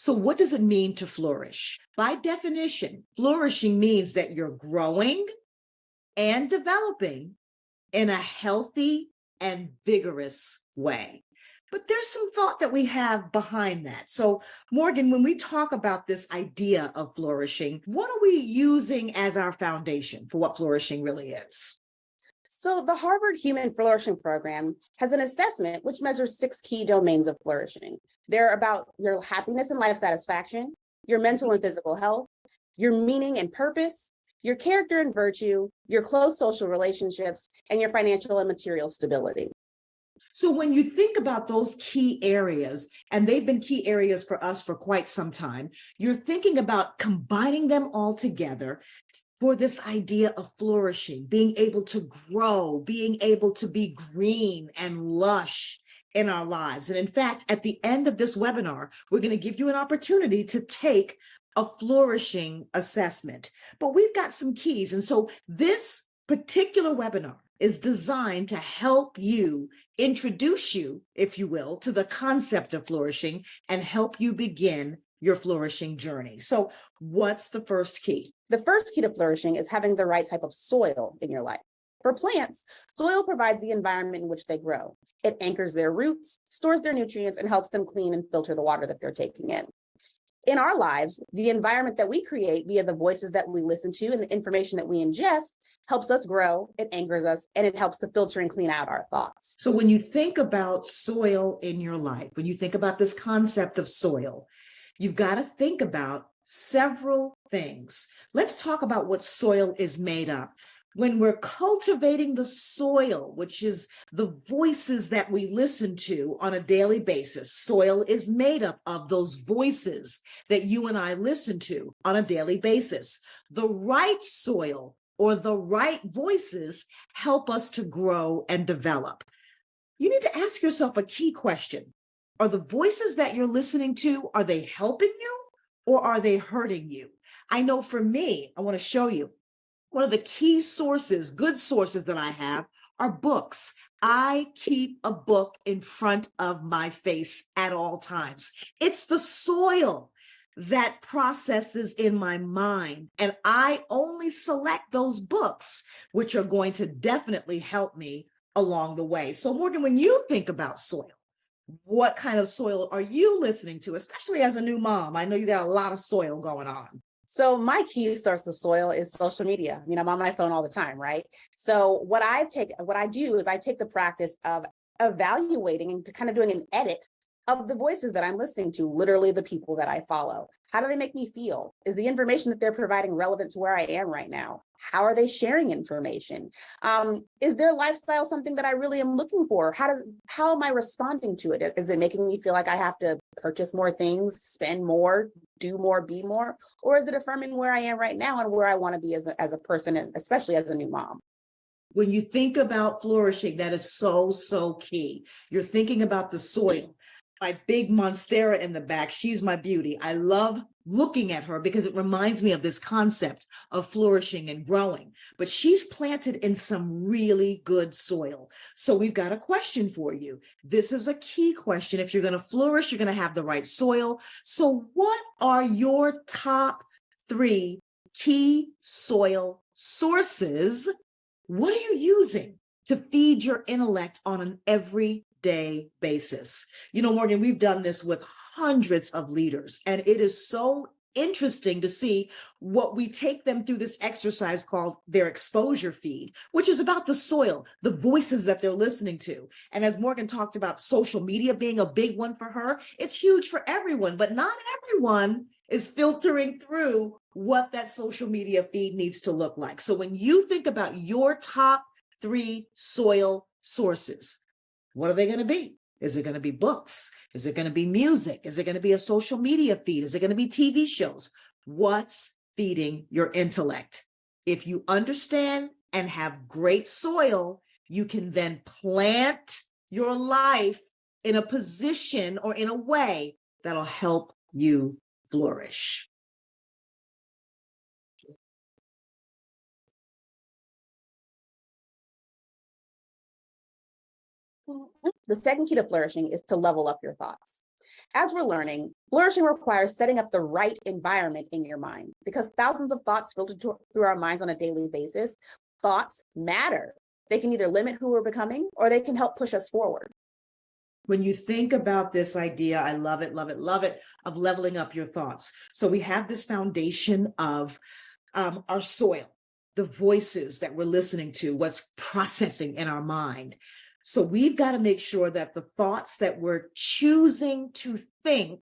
So what does it mean to flourish? By definition, flourishing means that you're growing and developing in a healthy and vigorous way. But there's some thought that we have behind that. So, Morgan, when we talk about this idea of flourishing, what are we using as our foundation for what flourishing really is? So the Harvard Human Flourishing Program has an assessment which measures 6 key domains of flourishing. They're about your happiness and life satisfaction, your mental and physical health, your meaning and purpose, your character and virtue, your close social relationships, and your financial and material stability. So when you think about those key areas, and they've been key areas for us for quite some time, you're thinking about combining them all together for this idea of flourishing, being able to grow, being able to be green and lush in our lives. And in fact, at the end of this webinar, we're going to give you an opportunity to take a flourishing assessment. But we've got some keys. And so this particular webinar is designed to help you, introduce you, if you will, to the concept of flourishing and help you begin your flourishing journey. So what's the first key? The first key to flourishing is having the right type of soil in your life. For plants, soil provides the environment in which they grow. It anchors their roots, stores their nutrients, and helps them clean and filter the water that they're taking in. In our lives, the environment that we create via the voices that we listen to and the information that we ingest helps us grow, it anchors us, and it helps to filter and clean out our thoughts. So when you think about soil in your life, when you think about this concept of soil, you've got to think about several things. Let's talk about what soil is made of. When we're cultivating the soil, which is the voices that we listen to on a daily basis, soil is made up of those voices that you and I listen to on a daily basis. The right soil or the right voices help us to grow and develop. You need to ask yourself a key question. Are the voices that you're listening to, are they helping you or are they hurting you? I know for me, I want to show you. One of the key sources, good sources that I have are books. I keep a book in front of my face at all times. It's the soil that processes in my mind. And I only select those books which are going to definitely help me along the way. So Morgan, when you think about soil, what kind of soil are you listening to, especially as a new mom? I know you got a lot of soil going on. So my key source of soil is social media. I mean, I'm on my phone all the time, right? So what I do is I take the practice of evaluating and to kind of doing an edit of the voices that I'm listening to, literally the people that I follow. How do they make me feel? Is the information that they're providing relevant to where I am right now? How are they sharing information? Is their lifestyle something that I really am looking for? How am I responding to it? Is it making me feel like I have to purchase more things, spend more, do more, be more? Or is it affirming where I am right now and where I want to be as a person, and especially as a new mom? When you think about flourishing, that is so, so key. You're thinking about the soil. My big monstera in the back, she's my beauty. I love looking at her because it reminds me of this concept of flourishing and growing. But she's planted in some really good soil. So we've got a question for you. This is a key question. If you're going to flourish, you're going to have the right soil. So what are your top 3 key soil sources? What are you using to feed your intellect on an everyday basis? You know, Morgan, we've done this with hundreds of leaders, and it is so interesting to see what we take them through this exercise called their exposure feed, which is about the soil, the voices that they're listening to. And as Morgan talked about social media being a big one for her, it's huge for everyone, but not everyone is filtering through what that social media feed needs to look like. So when you think about your top 3 soil sources, what are they going to be? Is it going to be books? Is it going to be music? Is it going to be a social media feed? Is it going to be TV shows? What's feeding your intellect? If you understand and have great soil, you can then plant your life in a position or in a way that'll help you flourish. The second key to flourishing is to level up your thoughts. As we're learning, flourishing requires setting up the right environment in your mind because thousands of thoughts filter through our minds on a daily basis. Thoughts matter. They can either limit who we're becoming or they can help push us forward. When you think about this idea, I love it, love it, love it, of leveling up your thoughts. So we have this foundation of our soil, the voices that we're listening to, what's processing in our mind. So we've got to make sure that the thoughts that we're choosing to think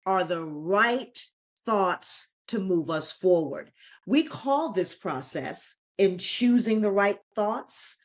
are the right thoughts to move us forward. We call this process in choosing the right thoughts,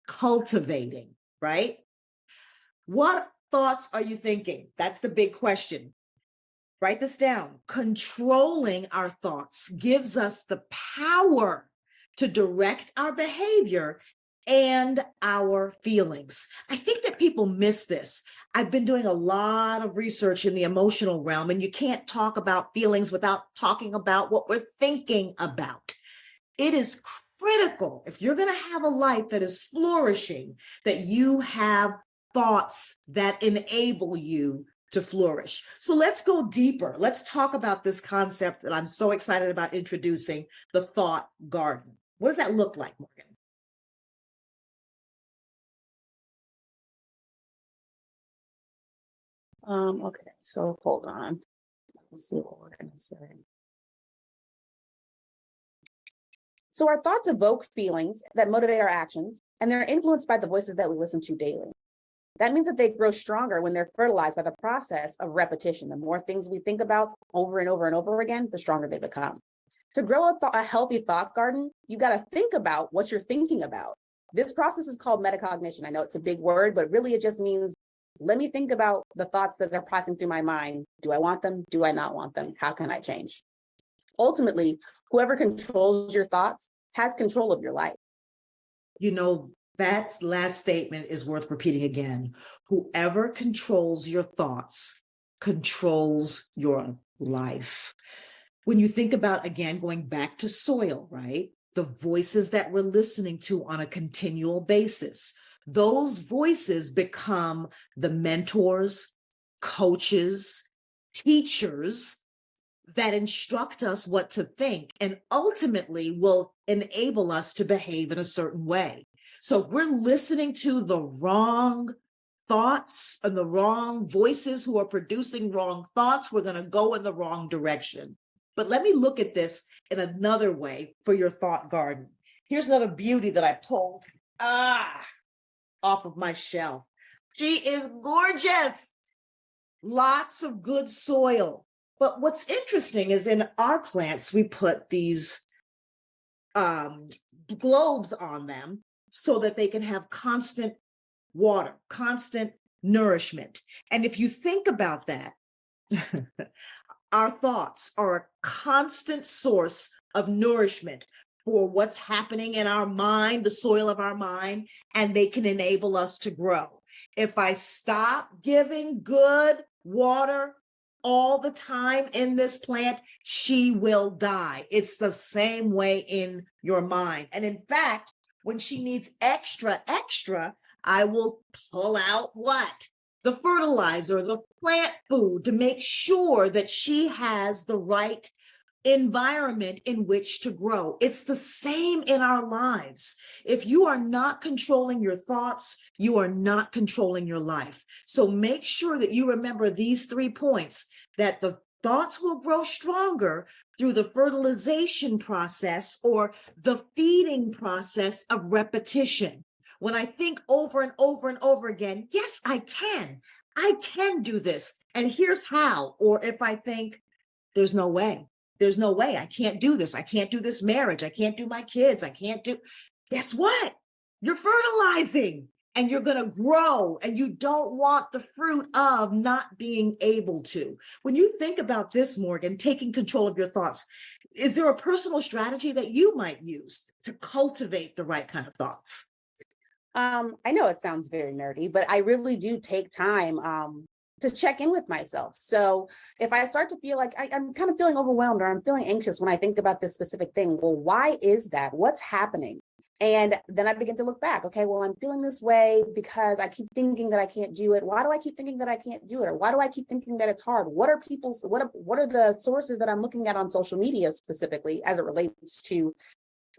cultivating, right? What thoughts are you thinking? That's the big question. Write this down. Controlling our thoughts gives us the power to direct our behavior and our feelings. I think that people miss this. I've been doing a lot of research in the emotional realm, and you can't talk about feelings without talking about what we're thinking about. It is critical, if you're going to have a life that is flourishing, that you have thoughts that enable you to flourish. So let's go deeper. Let's talk about this concept that I'm so excited about introducing, the thought garden. What does that look like, Morgan? Okay, so hold on. Let's see what we're going to say. So our thoughts evoke feelings that motivate our actions, and they're influenced by the voices that we listen to daily. That means that they grow stronger when they're fertilized by the process of repetition. The more things we think about over and over and over again, the stronger they become. To grow a healthy thought garden, you got to think about what you're thinking about. This process is called metacognition. I know it's a big word, but really it just means, let me think about the thoughts that are passing through my mind. Do I want them? Do I not want them? How can I change? Ultimately, whoever controls your thoughts has control of your life. You know, that last statement is worth repeating again. Whoever controls your thoughts controls your life. When you think about, again, going back to soil, right? The voices that we're listening to on a continual basis, those voices become the mentors, coaches, teachers that instruct us what to think and ultimately will enable us to behave in a certain way. So if we're listening to the wrong thoughts and the wrong voices who are producing wrong thoughts, we're going to go in the wrong direction. But let me look at this in another way for your thought garden. Here's another beauty that I pulled off of my shelf. She is gorgeous. Lots of good soil. But what's interesting is in our plants, we put these globes on them so that they can have constant water, constant nourishment. And if you think about that, our thoughts are a constant source of nourishment for what's happening in our mind, the soil of our mind, and they can enable us to grow. If I stop giving good water all the time in this plant, she will die. It's the same way in your mind. And in fact, when she needs extra, I will pull out what? The fertilizer, the plant food to make sure that she has the right environment in which to grow. It's the same in our lives. If you are not controlling your thoughts, you are not controlling your life. So make sure that you remember these 3 points, that the thoughts will grow stronger through the fertilization process or the feeding process of repetition. When I think over and over and over again, yes, I can do this. And here's how. Or if I think there's no way, I can't do this. I can't do this marriage. I can't do my kids. Guess what? You're fertilizing and you're going to grow, and you don't want the fruit of not being able to. When you think about this, Morgan, taking control of your thoughts, is there a personal strategy that you might use to cultivate the right kind of thoughts? I know it sounds very nerdy, but I really do take time to check in with myself. So if I start to feel like I'm kind of feeling overwhelmed or I'm feeling anxious when I think about this specific thing, well, why is that? What's happening? And then I begin to look back. Okay, well, I'm feeling this way because I keep thinking that I can't do it. Why do I keep thinking that I can't do it? Or why do I keep thinking that it's hard? What are the sources that I'm looking at on social media specifically as it relates to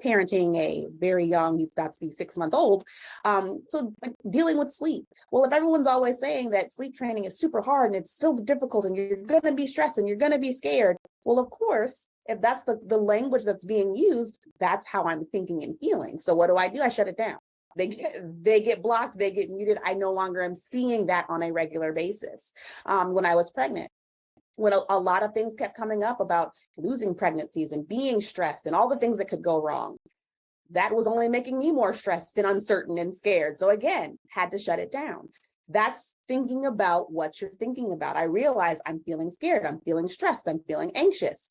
parenting a very young, he's about to be 6 months old. So like, dealing with sleep. Well, if everyone's always saying that sleep training is super hard and it's still difficult and you're going to be stressed and you're going to be scared, well, of course, if that's the language that's being used, that's how I'm thinking and feeling. So what do? I shut it down. They get blocked, they get muted. I no longer am seeing that on a regular basis. When I was pregnant, when a lot of things kept coming up about losing pregnancies and being stressed and all the things that could go wrong, that was only making me more stressed and uncertain and scared. So again, had to shut it down. That's thinking about what you're thinking about. I realize I'm feeling scared, I'm feeling stressed, I'm feeling anxious.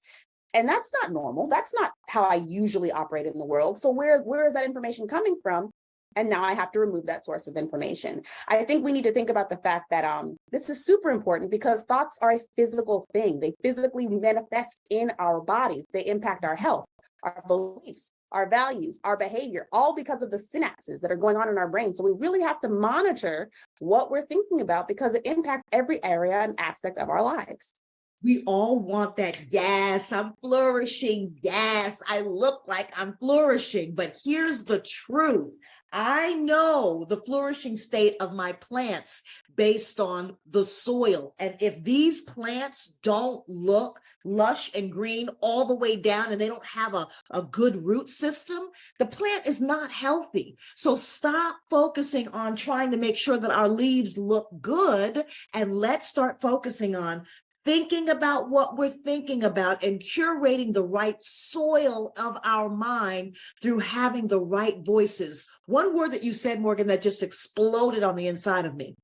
And that's not normal. That's not how I usually operate in the world. So where is that information coming from? And now I have to remove that source of information. I think we need to think about the fact that this is super important because thoughts are a physical thing. They physically manifest in our bodies. They impact our health, our beliefs, our values, our behavior, all because of the synapses that are going on in our brain. So we really have to monitor what we're thinking about because it impacts every area and aspect of our lives. We all want that. Yes, I'm flourishing. Yes, I look like I'm flourishing. But here's the truth. I know the flourishing state of my plants based on the soil. And if these plants don't look lush and green all the way down and they don't have a good root system, the plant is not healthy. So stop focusing on trying to make sure that our leaves look good and let's start focusing on thinking about what we're thinking about and curating the right soil of our mind through having the right voices. One word that you said, Morgan, that just exploded on the inside of me.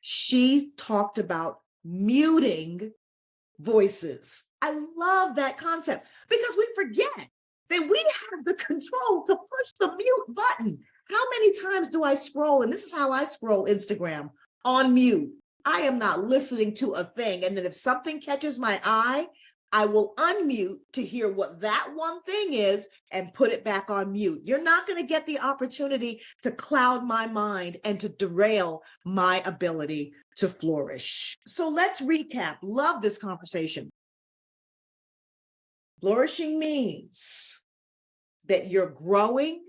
She talked about muting voices. I love that concept because we forget that we have the control to push the mute button. How many times do I scroll? And this is how I scroll Instagram on mute. I am not listening to a thing. And then if something catches my eye, I will unmute to hear what that one thing is and put it back on mute. You're not going to get the opportunity to cloud my mind and to derail my ability to flourish. So let's recap. Love this conversation. Flourishing means that you're growing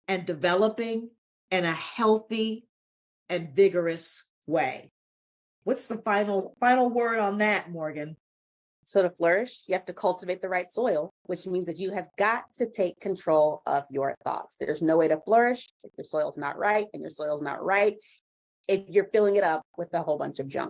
and developing in a healthy and vigorous way. What's the final word on that, Morgan? So to flourish, you have to cultivate the right soil, which means that you have got to take control of your thoughts. There's no way to flourish if your soil's not right, and your soil's not right if you're filling it up with a whole bunch of junk.